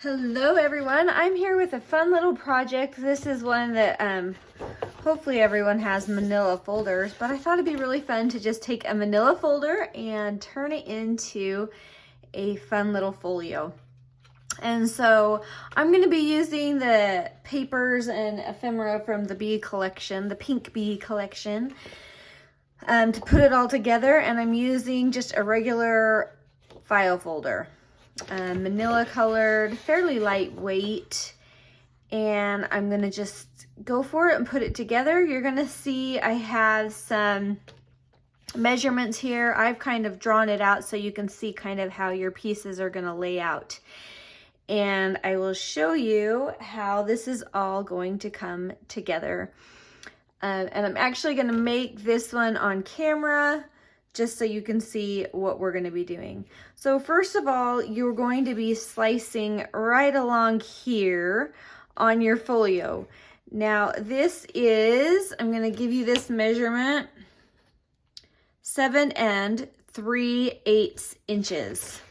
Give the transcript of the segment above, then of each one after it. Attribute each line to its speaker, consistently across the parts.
Speaker 1: Hello everyone, I'm here with a fun little project. This is one that hopefully everyone has manila folders, but I thought it'd be really fun to just take a manila folder and turn it into a fun little folio. And so I'm going to be using the papers and ephemera from the bee collection, the pink bee collection, to put it all together, and I'm using just a regular file folder. Manila colored, fairly lightweight, and I'm gonna just go for it and put it together. You're gonna see I have some measurements here. I've kind of drawn it out so you can see kind of how your pieces are gonna lay out. And I will show you how this is all going to come together. And I'm actually gonna make this one on camera just so you can see what we're going to be doing. So first of all, you're going to be slicing right along here on your folio. Now this is, I'm going to give you this measurement, 7 3/8 inches.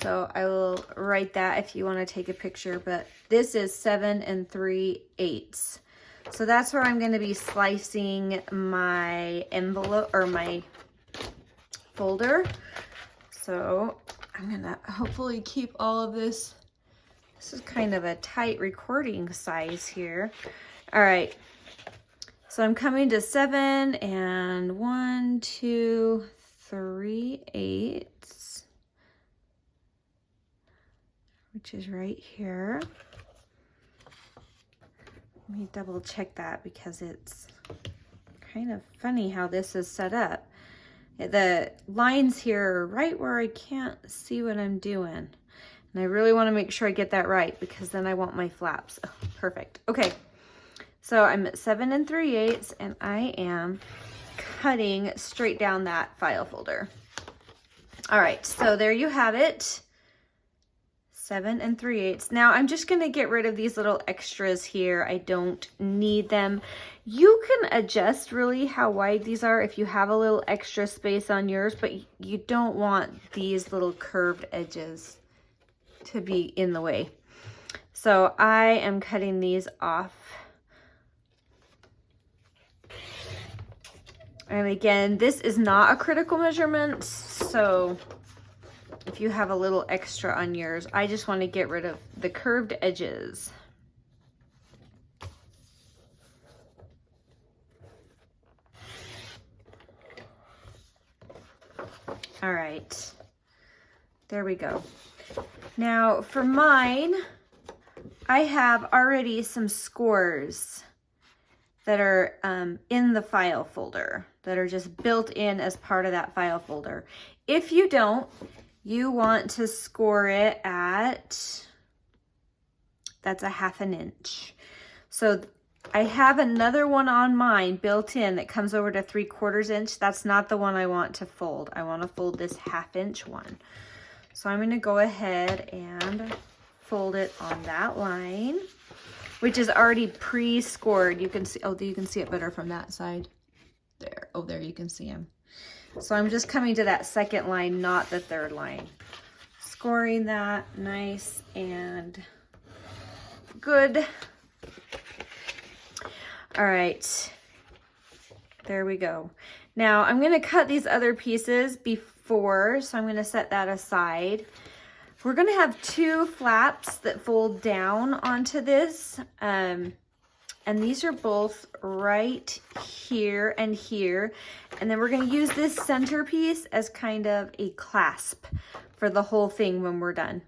Speaker 1: So I will write that if you want to take a picture, but this is 7 3/8. So that's where I'm going to be slicing my envelope or my folder. So I'm gonna hopefully keep all of this. This is kind of a tight recording size here. All right, so I'm coming to 7 1 2 3/8, which is right here. Let me double check that because it's kind of funny how this is set up. The lines here are right where I can't see what I'm doing. And I really want to make sure I get that right because then I want my flaps. Oh, perfect. Okay, so I'm at 7 3/8 and I am cutting straight down that file folder. All right, so there you have it. 7 3/8. Now I'm just going to get rid of these little extras here. I don't need them. You can adjust really how wide these are if you have a little extra space on yours, but you don't want these little curved edges to be in the way. So I am cutting these off. And again, this is not a critical measurement, so if you have a little extra on yours, I just want to get rid of the curved edges. All right, there we go. Now for mine, I have already some scores that are in the file folder that are just built in as part of that file folder. If you don't, you want to score it at, that's a 1/2 inch. So I have another one on mine built in that comes over to 3/4 inch. That's not the one I want to fold. I want to fold this 1/2 inch one. So I'm going to go ahead and fold it on that line, which is already pre-scored. You can see, oh, you can see it better from that side. There, oh, there you can see him. So I'm just coming to that second line, not the third line. Scoring that nice and good. All right, there we go. Now I'm gonna cut these other pieces before, so I'm gonna set that aside. We're gonna have 2 flaps that fold down onto this. And these are both right here and here. And then we're gonna use this centerpiece as kind of a clasp for the whole thing when we're done.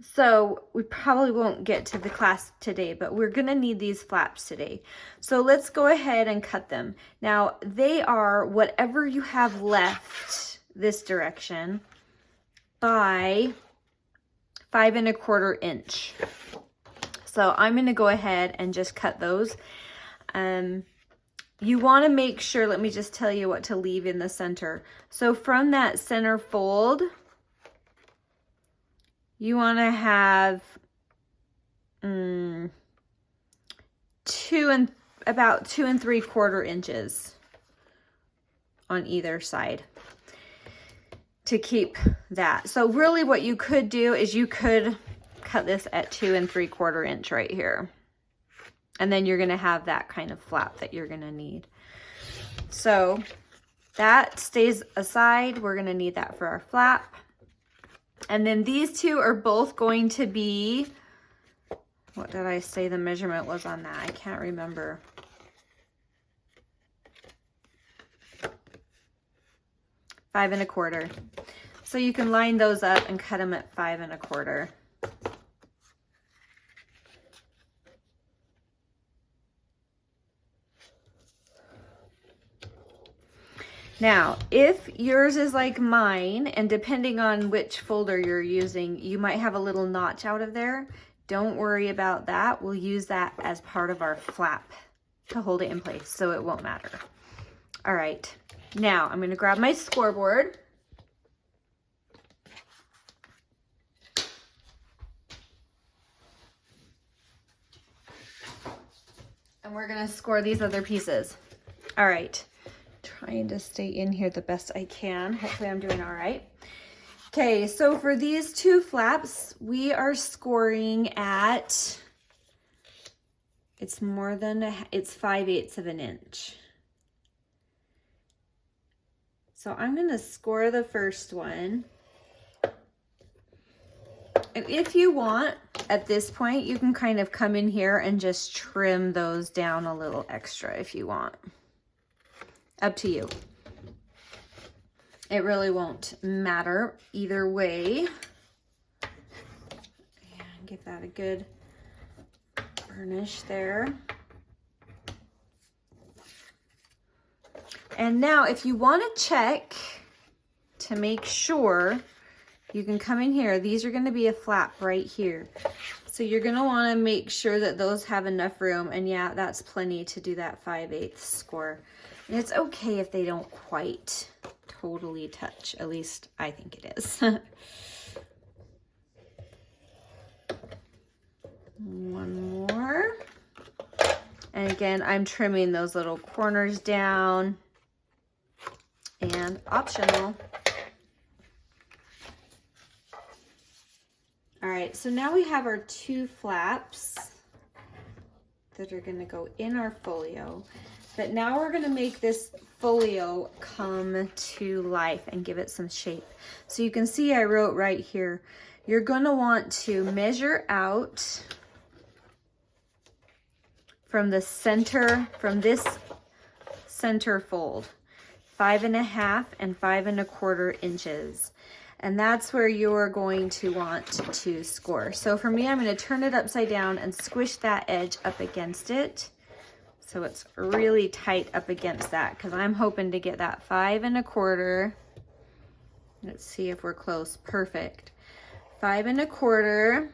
Speaker 1: So we probably won't get to the clasp today, but we're gonna need these flaps today. So let's go ahead and cut them. Now they are whatever you have left this direction by 5 1/4 inch. So I'm going to go ahead and just cut those. You want to make sure, let me just tell you what to leave in the center. So from that center fold, you want to have about 2 3/4 inches on either side to keep that. So really what you could do is you could cut this at 2 3/4 inch right here. And then you're gonna have that kind of flap that you're gonna need. So that stays aside. We're gonna need that for our flap. And then these two are both going to be, what did I say the measurement was on that? I can't remember. Five and a quarter. So you can line those up and cut them at 5 1/4. Now, if yours is like mine, and depending on which folder you're using, you might have a little notch out of there. Don't worry about that. We'll use that as part of our flap to hold it in place, so it won't matter. All right, now I'm gonna grab my scoreboard. And we're gonna score these other pieces. All right, trying to stay in here the best I can. Hopefully I'm doing all right. Okay, so for these two flaps, we are scoring at, it's 5/8 of an inch. So I'm gonna score the first one. And if you want, at this point, you can kind of come in here and just trim those down a little extra if you want. Up to you. It really won't matter either way. And give that a good burnish there. And now if you want to check to make sure, you can come in here. These are going to be a flap right here. So you're going to want to make sure that those have enough room. And yeah, that's plenty to do that 5/8 score. And it's okay if they don't quite totally touch. At least I think it is. One more. And again, I'm trimming those little corners down. And optional. All right, so now we have our two flaps that are gonna go in our folio. But now we're gonna make this folio come to life and give it some shape. So you can see I wrote right here, you're gonna want to measure out from the center, from this center fold, 5 1/2 and 5 1/4 inches. And that's where you're going to want to score. So for me, I'm going to turn it upside down and squish that edge up against it. So it's really tight up against that because I'm hoping to get that 5 1/4. Let's see if we're close. Perfect. 5 1/4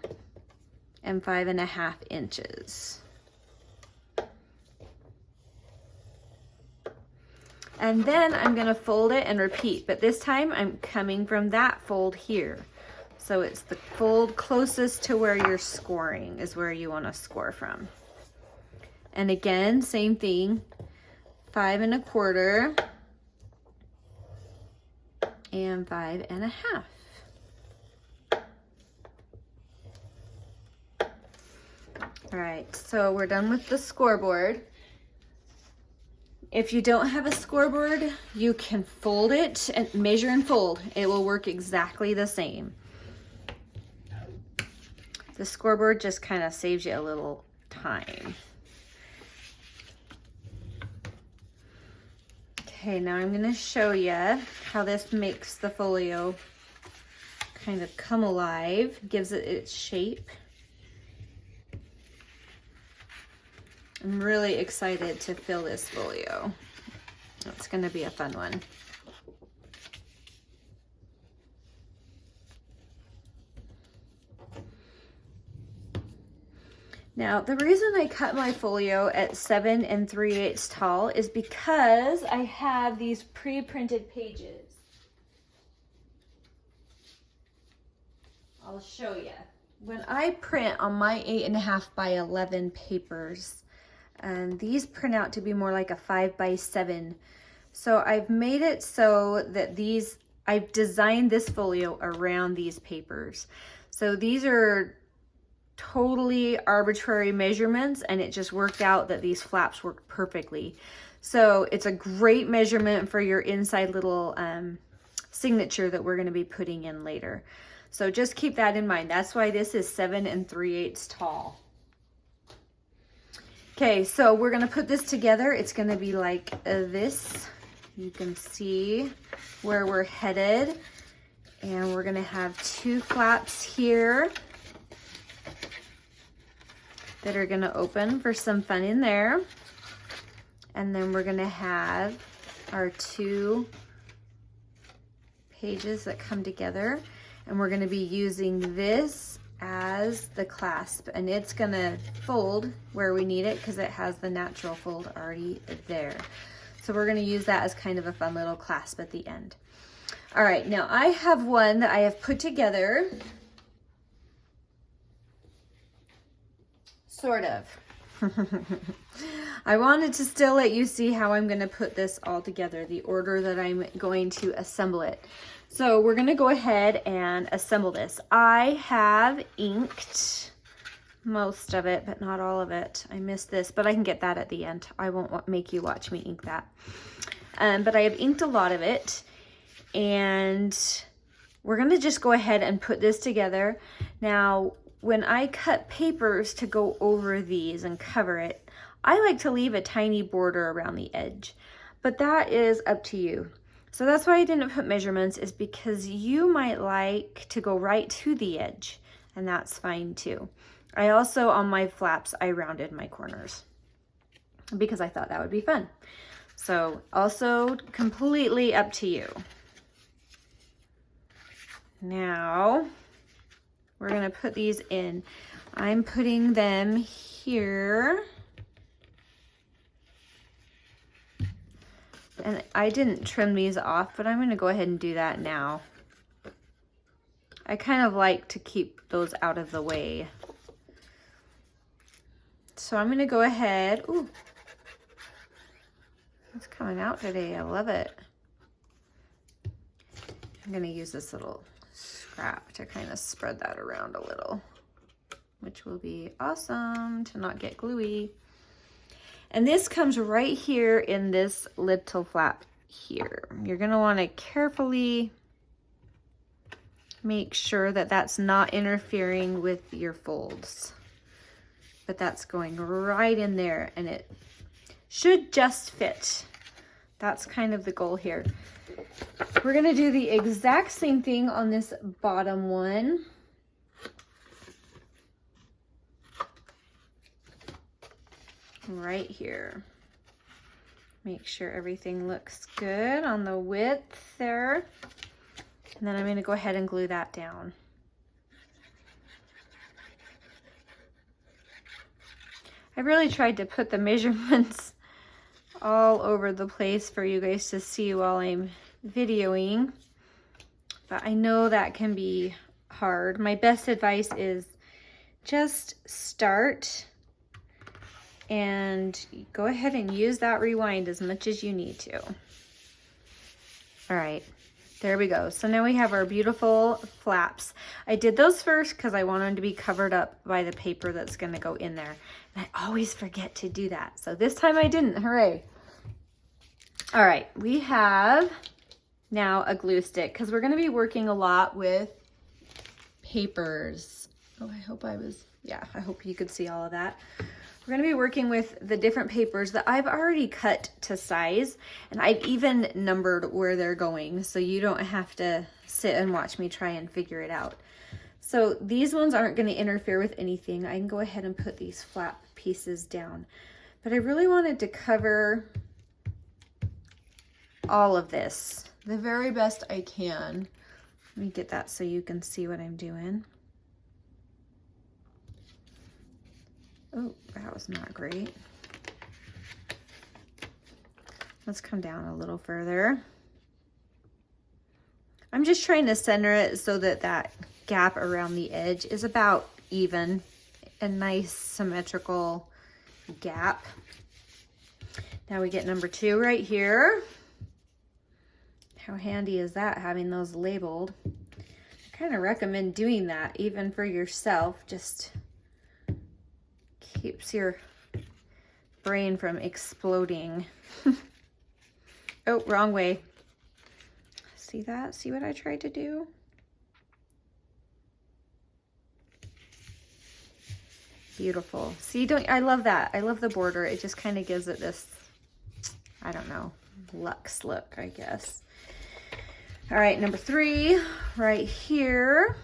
Speaker 1: and 5 1/2 inches. And then I'm gonna fold it and repeat, but this time I'm coming from that fold here. So it's the fold closest to where you're scoring is where you wanna score from. And again, same thing, 5 1/4 and 5 1/2. All right, so we're done with the scoreboard. If you don't have a scoreboard, you can fold it and measure and fold. It will work exactly the same. The scoreboard just kind of saves you a little time. Okay, now I'm going to show you how this makes the folio kind of come alive, gives it its shape. I'm really excited to fill this folio. It's going to be a fun one. Now, the reason I cut my folio at 7 3/8 tall is because I have these pre-printed pages. I'll show you. When I print on my 8.5 by 11 papers, and these print out to be more like a 5 by 7. So I've made it so that I've designed this folio around these papers. So these are totally arbitrary measurements, and it just worked out that these flaps worked perfectly. So it's a great measurement for your inside little signature that we're going to be putting in later. So just keep that in mind. That's why this is 7 3/8 tall. Okay, so we're going to put this together. It's going to be like this. You can see where we're headed. And we're going to have 2 flaps here that are going to open for some fun in there. And then we're going to have our 2 pages that come together, and we're going to be using this as the clasp, and it's going to fold where we need it because it has the natural fold already there. So we're going to use that as kind of a fun little clasp at the end. All right, now I have one that I have put together, sort of. I wanted to still let you see how I'm going to put this all together, the order that I'm going to assemble it. So we're going to go ahead and assemble this. I have inked most of it, but not all of it. I missed this, but I can get that at the end. I won't make you watch me ink that. But I have inked a lot of it, and we're going to just go ahead and put this together. Now, when I cut papers to go over these and cover it, I like to leave a tiny border around the edge, but that is up to you. So that's why I didn't put measurements, is because you might like to go right to the edge, and that's fine too. I also, on my flaps, I rounded my corners because I thought that would be fun. So also completely up to you. Now, we're going to put these in. I'm putting them here. And I didn't trim these off, but I'm going to go ahead and do that now. I kind of like to keep those out of the way. So I'm going to go ahead. Ooh, it's coming out today. I love it. I'm going to use this little scrap to kind of spread that around a little, which will be awesome to not get gluey. And this comes right here in this little flap here. You're going to want to carefully make sure that that's not interfering with your folds. But that's going right in there, and it should just fit. That's kind of the goal here. We're going to do the exact same thing on this bottom one. Right here. Make sure everything looks good on the width there. And then I'm going to go ahead and glue that down. I really tried to put the measurements all over the place for you guys to see while I'm videoing, but I know that can be hard. My best advice is just start and go ahead and use that rewind as much as you need to. All right, there we go. So now we have our beautiful flaps. I did those first because I want them to be covered up by the paper that's going to go in there. And I always forget to do that. So this time I didn't. Hooray. All right, we have now a glue stick because we're going to be working a lot with papers. Oh, I hope I hope you could see all of that. We're going to be working with the different papers that I've already cut to size, and I've even numbered where they're going, so you don't have to sit and watch me try and figure it out. So these ones aren't going to interfere with anything. I can go ahead and put these flap pieces down, but I really wanted to cover all of this the very best I can. Let me get that so you can see what I'm doing. Oh, that was not great. Let's come down a little further. I'm just trying to center it so that that gap around the edge is about even, a nice symmetrical gap. Now we get number 2 right here. How handy is that, having those labeled? I kind of recommend doing that even for yourself, just Keeps your brain from exploding. Oh, wrong way. See that? See what I tried to do? Beautiful. See, I love that. I love the border. It just kind of gives it this, I don't know, luxe look, I guess. All right, number 3, right here.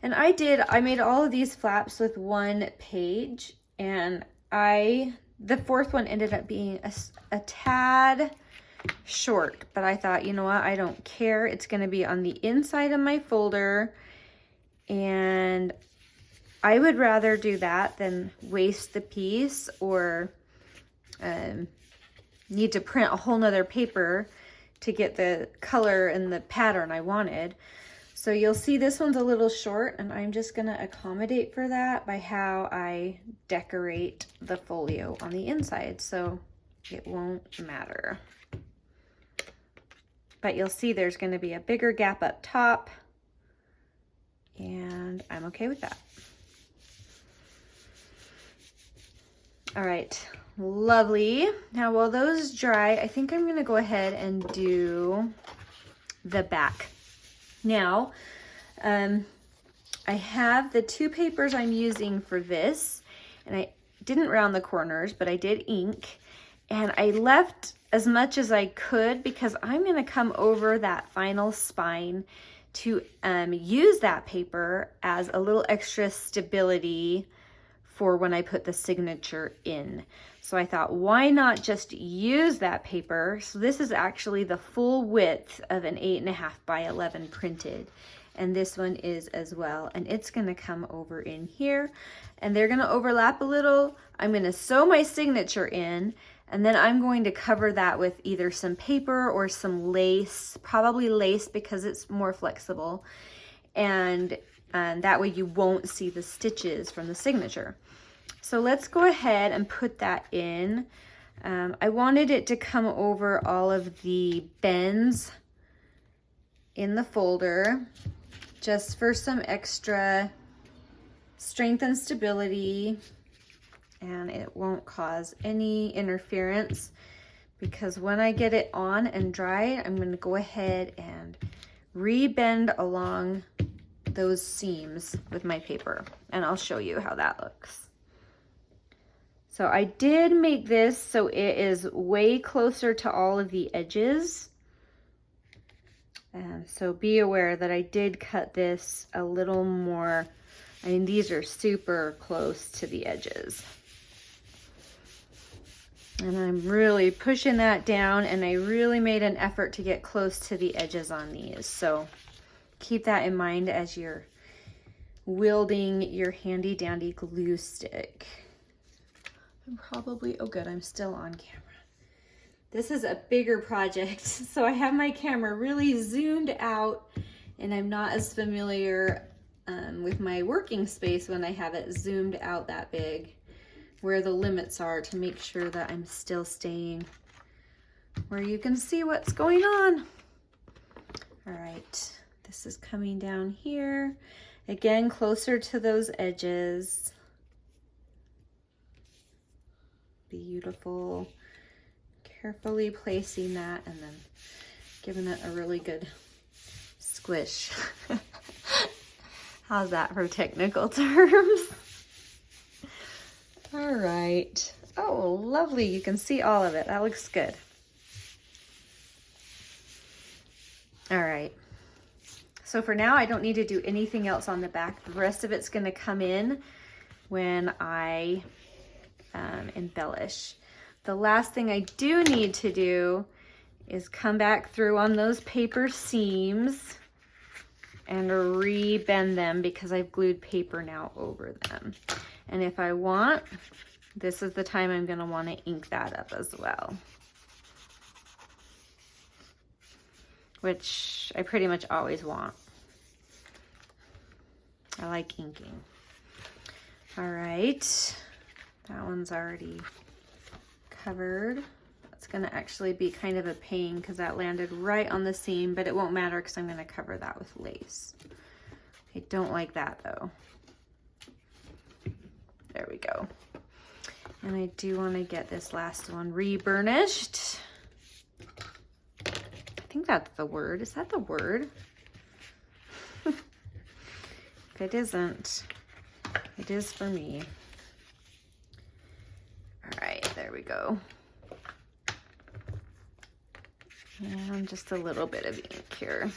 Speaker 1: And I made all of these flaps with 1 page, and the 4th one ended up being a tad short, but I thought, you know what, I don't care. It's gonna be on the inside of my folder, and I would rather do that than waste the piece or need to print a whole nother paper to get the color and the pattern I wanted. So you'll see this one's a little short, and I'm just gonna accommodate for that by how I decorate the folio on the inside, so it won't matter. But you'll see there's gonna be a bigger gap up top, and I'm okay with that. All right, lovely. Now while those dry, I think I'm gonna go ahead and do the back. Now, I have the 2 papers I'm using for this, and I didn't round the corners, but I did ink, and I left as much as I could because I'm gonna come over that final spine to use that paper as a little extra stability for when I put the signature in. So I thought, why not just use that paper? So this is actually the full width of an 8.5 by 11 printed. And this one is as well. And it's gonna come over in here, and they're gonna overlap a little. I'm gonna sew my signature in, and then I'm going to cover that with either some paper or some lace, probably lace because it's more flexible. And that way you won't see the stitches from the signature. So let's go ahead and put that in. I wanted it to come over all of the bends in the folder just for some extra strength and stability, and it won't cause any interference because when I get it on and dry, I'm going to go ahead and re-bend along those seams with my paper, and I'll show you how that looks. So I did make this so it is way closer to all of the edges. And so be aware that I did cut this a little more. I mean, these are super close to the edges. And I'm really pushing that down, and I really made an effort to get close to the edges on these. So keep that in mind as you're wielding your handy dandy glue stick. I'm probably, oh good, I'm still on camera. This is a bigger project, so I have my camera really zoomed out, and I'm not as familiar with my working space when I have it zoomed out that big, where the limits are to make sure that I'm still staying where you can see what's going on. All right, this is coming down here. Again, closer to those edges. Beautiful. Carefully placing that and then giving it a really good squish. How's that for technical terms? All right. Oh, lovely. You can see all of it. That looks good. All right. So for now, I don't need to do anything else on the back. The rest of it's going to come in when I embellish. The last thing I do need to do is come back through on those paper seams and re-bend them because I've glued paper now over them. And if I want, this is the time I'm going to want to ink that up as well, which I pretty much always want. I like inking. All right, that one's already covered. It's going to actually be kind of a pain because that landed right on the seam, but it won't matter because I'm going to cover that with lace. I don't like that though. There we go. And I do want to get this last one re-burnished. I think that's the word. Is that the word? If it isn't, it is for me. All right, there we go. And just a little bit of ink here.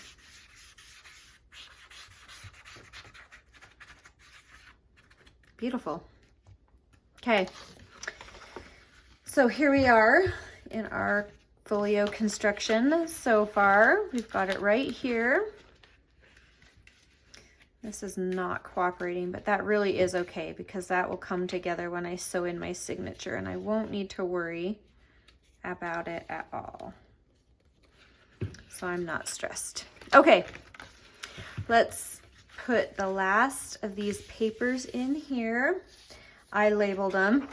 Speaker 1: Beautiful. Okay. So here we are in our folio construction so far. We've got it right here. This is not cooperating, but that really is okay because that will come together when I sew in my signature and I won't need to worry about it at all. So I'm not stressed. Okay, let's put the last of these papers in here. I labeled them.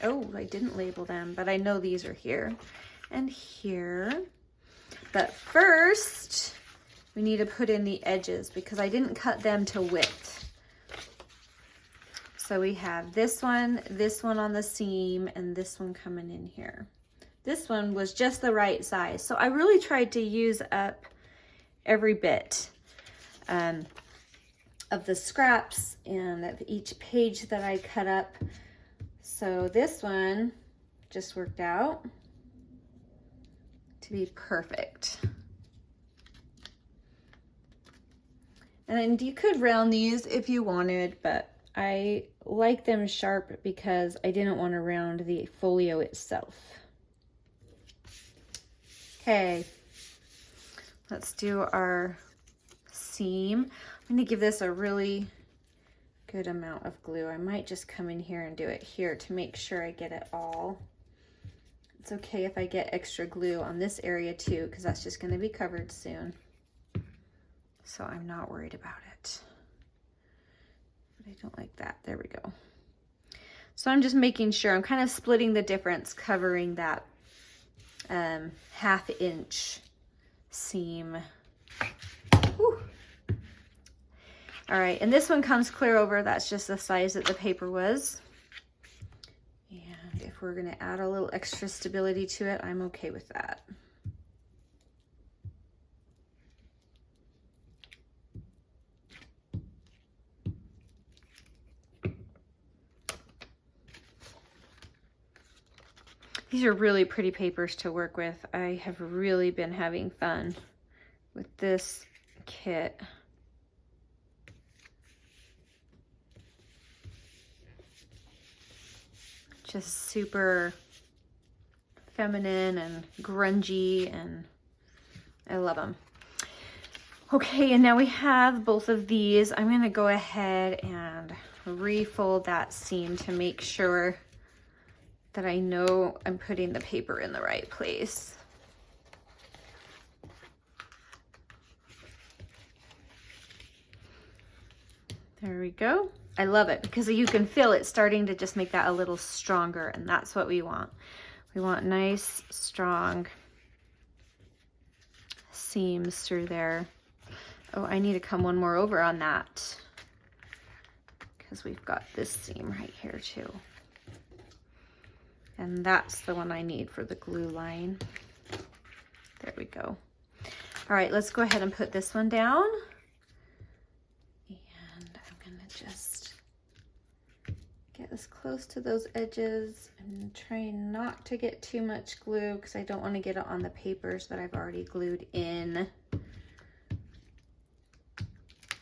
Speaker 1: Oh, I didn't label them, but I know these are here and here. But first, we need to put in the edges because I didn't cut them to width. So we have this one on the seam, and this one coming in here. This one was just the right size. So I really tried to use up every bit of the scraps and of each page that I cut up. So this one just worked out to be perfect. And you could round these if you wanted, but I like them sharp because I didn't want to round the folio itself. Okay, let's do our seam. I'm going to give this a really good amount of glue. I might just come in here and do it here to make sure I get it all. It's okay if I get extra glue on this area too, because that's just going to be covered soon. So I'm not worried about it. But I don't like that. There we go. So I'm just making sure, I'm kind of splitting the difference, covering that 1/2 inch seam. Whew. All right, and this one comes clear over. That's just the size that the paper was. And if we're gonna add a little extra stability to it, I'm okay with that. These are really pretty papers to work with. I have really been having fun with this kit. Just super feminine and grungy, and I love them. Okay, and now we have both of these. I'm gonna go ahead and refold that seam to make sure that I know I'm putting the paper in the right place. There we go. I love it because you can feel it starting to just make that a little stronger, and that's what we want. We want nice, strong seams through there. Oh, I need to come one more over on that because we've got this seam right here too. And that's the one I need for the glue line. There we go. All right, let's go ahead and put this one down. And I'm gonna just get as close to those edges and try not to get too much glue because I don't want to get it on the papers that I've already glued in.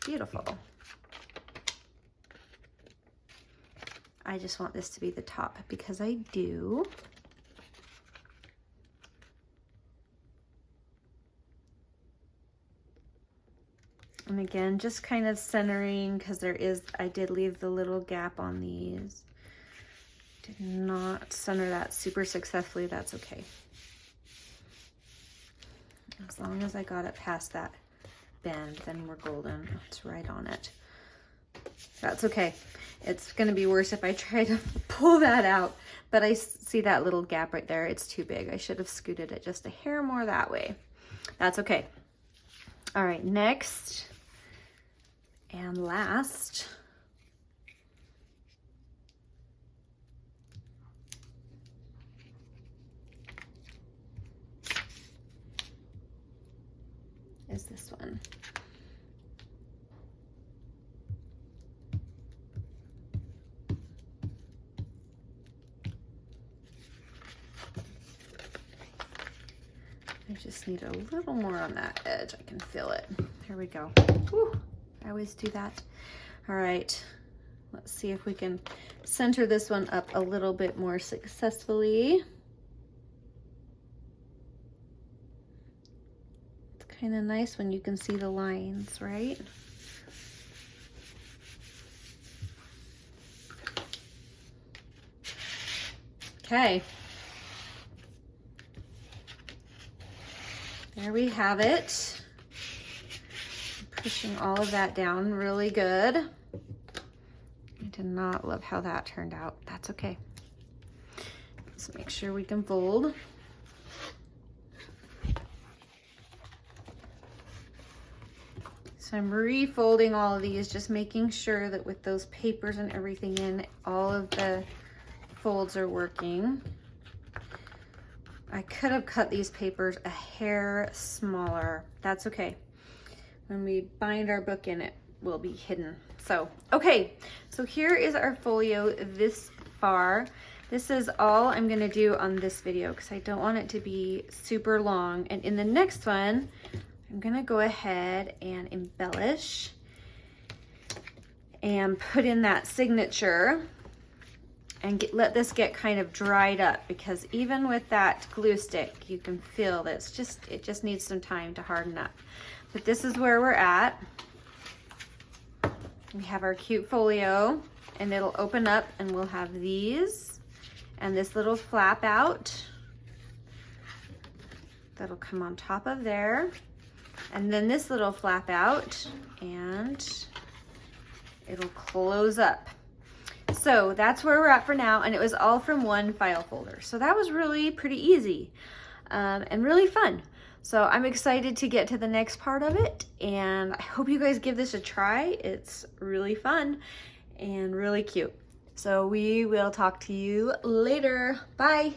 Speaker 1: Beautiful. I just want this to be the top because I do. And again, just kind of centering because I did leave the little gap on these. Did not center that super successfully, that's okay. As long as I got it past that bend, then we're golden. It's right on it. That's okay. It's gonna be worse if I try to pull that out, but I see that little gap right there. It's too big. I should have scooted it just a hair more that way. That's okay. All right, next and last, is this one. I just need a little more on that edge. I can feel it. There we go. Whew, I always do that. All right, let's see if we can center this one up a little bit more successfully. It's kind of nice when you can see the lines, right? Okay. There we have it. Pushing all of that down really good. I did not love how that turned out. That's okay. Let's make sure we can fold. So I'm refolding all of these, just making sure that with those papers and everything in, all of the folds are working. I could have cut these papers a hair smaller. That's okay. When we bind our book in, it will be hidden. So, okay, so here is our folio this far. This is all I'm gonna do on this video because I don't want it to be super long. And in the next one, I'm gonna go ahead and embellish and put in that signature and let this get kind of dried up, because even with that glue stick, you can feel that it just needs some time to harden up. But this is where we're at. We have our cute folio, and it'll open up and we'll have these and this little flap out that'll come on top of there, and then this little flap out, and it'll close up. So that's where we're at for now, and it was all from one file folder. So that was really pretty easy and really fun. So I'm excited to get to the next part of it, and I hope you guys give this a try. It's really fun and really cute. So we will talk to you later. Bye.